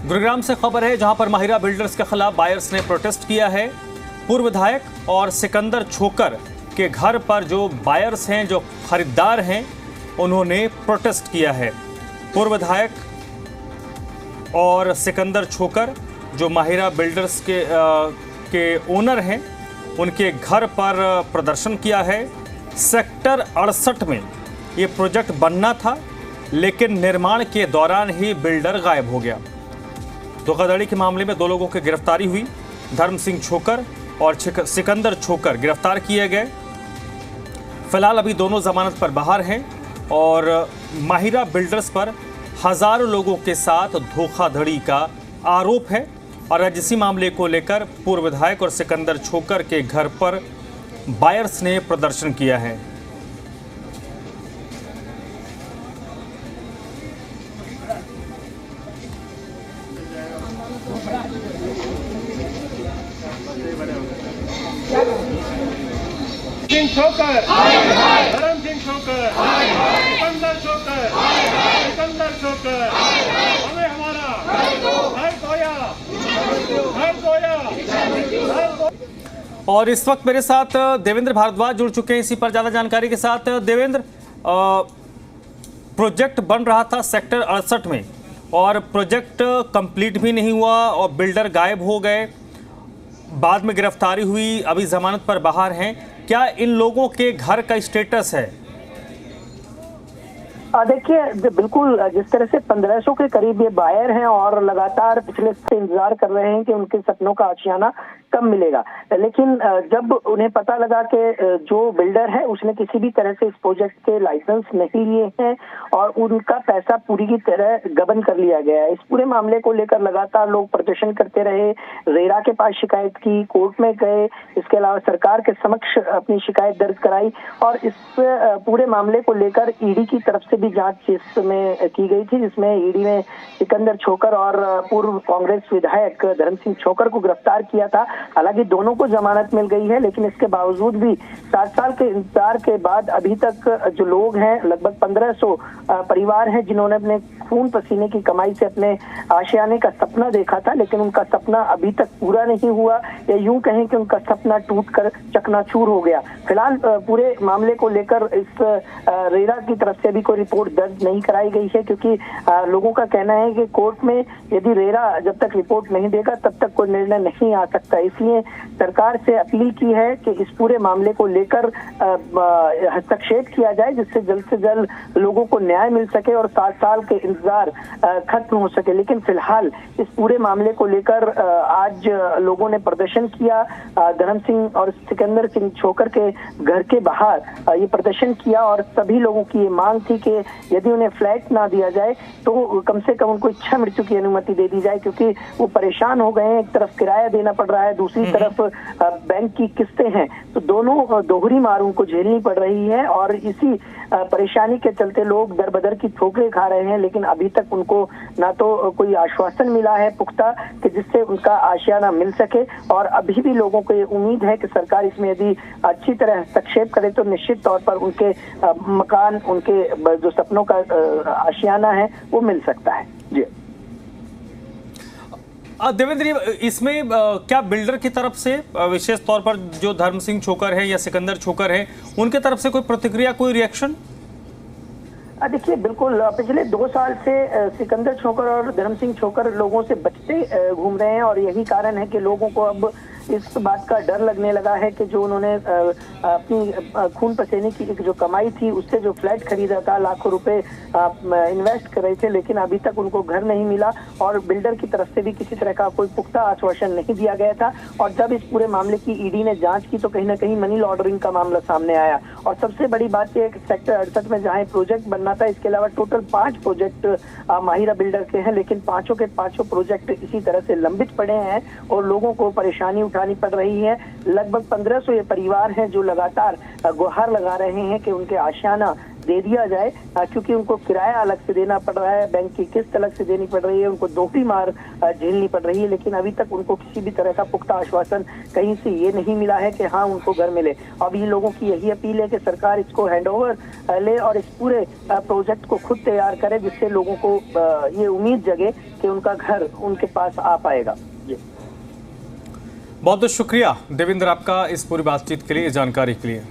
गुरुग्राम से खबर है, जहां पर माहिरा बिल्डर्स के खिलाफ बायर्स ने प्रोटेस्ट किया है। पूर्व विधायक और सिकंदर छोकर के घर पर जो बायर्स हैं, जो खरीदार हैं, उन्होंने प्रोटेस्ट किया है। पूर्व विधायक और सिकंदर छोकर जो माहिरा बिल्डर्स के ओनर हैं, उनके घर पर प्रदर्शन किया है। सेक्टर 68 में ये प्रोजेक्ट बनना था, लेकिन निर्माण के दौरान ही बिल्डर गायब हो गया। धोखाधड़ी के मामले में 2 लोगों की गिरफ्तारी हुई। धर्म सिंह छोकर और सिकंदर छोकर गिरफ्तार किए गए। फिलहाल अभी दोनों जमानत पर बाहर हैं और माहिरा बिल्डर्स पर हजारों लोगों के साथ धोखाधड़ी का आरोप है। और आज इसी मामले को लेकर पूर्व विधायक और सिकंदर छोकर के घर पर बायर्स ने प्रदर्शन किया है। सिंह छोकर, धर्म सिंह छोकर, सिकंदर छोकर, सिकंदर छोकर, हमें हमारा घर खोया, घर खोया। और इस वक्त मेरे साथ देवेंद्र भारद्वाज जुड़ चुके हैं इसी पर ज़्यादा जानकारी के साथ। देवेंद्र, प्रोजेक्ट बन रहा था सेक्टर 68 में और प्रोजेक्ट कंप्लीट भी नहीं हुआ और बिल्डर गायब हो गए, बाद में गिरफ्तारी हुई, अभी जमानत पर बाहर हैं। क्या इन लोगों के घर का स्टेटस है? देखिए, बिल्कुल जिस तरह से 1500 के करीब ये बायर हैं और लगातार पिछले से इंतजार कर रहे हैं कि उनके सपनों का आशियाना कब मिलेगा, लेकिन जब उन्हें पता लगा कि जो बिल्डर है उसने किसी भी तरह से इस प्रोजेक्ट के लाइसेंस नहीं लिए हैं और उनका पैसा पूरी की तरह गबन कर लिया गया है, इस पूरे मामले को लेकर लगातार लोग प्रदर्शन करते रहे। रेरा के पास शिकायत की, कोर्ट में गए, इसके अलावा सरकार के समक्ष अपनी शिकायत दर्ज कराई और इस पूरे मामले को लेकर ईडी की तरफ से भी जांच इसमें की गई थी, जिसमें ईडी ने सिकंदर छोकर और पूर्व कांग्रेस विधायक धर्म सिंह छोकर को गिरफ्तार किया था। हालांकि दोनों को जमानत मिल गई है, लेकिन इसके बावजूद भी 7 साल के इंतजार के बाद अभी तक जो लोग हैं, लगभग 1500 परिवार हैं जिन्होंने अपने खून पसीने की कमाई से अपने आशियाने का सपना देखा था, लेकिन उनका सपना अभी तक पूरा नहीं हुआ, या यूं कहें कि उनका सपना टूटकर चकनाचूर हो गया। फिलहाल पूरे मामले को लेकर इस रेरा की तरफ से भी कोई रिपोर्ट दर्ज नहीं कराई गई है, क्योंकि लोगों का कहना है कि कोर्ट में यदि रेरा जब तक रिपोर्ट नहीं देगा तब तक कोई निर्णय नहीं आ सकता। इसलिए सरकार से अपील की है कि इस पूरे मामले को लेकर हस्तक्षेप किया जाए, जिससे जल्द से जल्द लोगों को न्याय मिल सके और 7 साल के इंतजार खत्म हो सके। लेकिन फिलहाल इस पूरे मामले को लेकर आज लोगों ने प्रदर्शन किया। धर्म सिंह और सिकंदर सिंह छोकर के घर के बाहर ये प्रदर्शन किया और सभी लोगों की ये मांग थी कि यदि उन्हें फ्लैट ना दिया जाए तो कम से कम उनको इच्छा मृत्यु की अनुमति दे दी जाए, क्योंकि वो परेशान हो गए हैं। एक तरफ किराया देना पड़ रहा है, दूसरी तरफ बैंक की किस्तें हैं, तो दोनों दोहरी मार उनको झेलनी पड़ रही है और इसी परेशानी के चलते लोग दर बदर की ठोकरें खा रहे हैं। लेकिन अभी तक उनको ना तो कोई आश्वासन मिला है पुख्ता कि जिससे उनका आशियाना मिल सके, और अभी भी लोगों को ये उम्मीद है कि सरकार इसमें यदि अच्छी तरह हस्तक्षेप करे तो निश्चित तौर पर उनके मकान, उनके जो सपनों का आशियाना है वो मिल सकता है। जी देवेंद्र, इसमें क्या बिल्डर की तरफ से विशेष तौर पर जो धर्म सिंह छोकर है या सिकंदर छोकर है, उनके तरफ से कोई प्रतिक्रिया, कोई रिएक्शन? देखिए, बिल्कुल पिछले 2 साल से सिकंदर छोकर और धर्म सिंह छोकर लोगों से बचते घूम रहे हैं और यही कारण है कि लोगों को अब इस बात का डर लगने लगा है कि जो उन्होंने अपनी खून पसीने की एक जो कमाई थी उससे जो फ्लैट खरीदा था, लाखों रुपए इन्वेस्ट कर रहे थे, लेकिन अभी तक उनको घर नहीं मिला और बिल्डर की तरफ से भी किसी तरह का कोई पुख्ता आश्वासन नहीं दिया गया था। और जब इस पूरे मामले की ईडी ने जांच की तो कहीं ना कहीं मनी लॉन्ड्रिंग का मामला सामने आया। और सबसे बड़ी बात यह है कि सेक्टर 68 में जहाँ प्रोजेक्ट बनना था, इसके अलावा टोटल 5 प्रोजेक्ट माहिरा बिल्डर के हैं, लेकिन पांचों के पांचों प्रोजेक्ट इसी तरह से लंबित पड़े हैं और लोगों को परेशानी उठानी पड़ रही है। लगभग 1500 ये परिवार हैं जो लगातार गुहार लगा रहे हैं कि उनके आशियाना दे दिया जाए, क्योंकि उनको किराया अलग से देना पड़ रहा है, बैंक की किस्त अलग से देनी पड़ रही है, उनको दोहरी मार झेलनी पड़ रही है। लेकिन अभी तक उनको किसी भी तरह का पुख्ता आश्वासन कहीं से ये नहीं मिला है कि हाँ उनको घर मिले। अब ये लोगों की यही अपील है कि सरकार इसको हैंडओवर ले और इस पूरे प्रोजेक्ट को खुद तैयार करे, जिससे लोगों को ये उम्मीद जगे कि उनका घर उनके पास आ पाएगा। बहुत बहुत शुक्रिया देवेंद्र आपका इस पूरी बातचीत के लिए, जानकारी के लिए।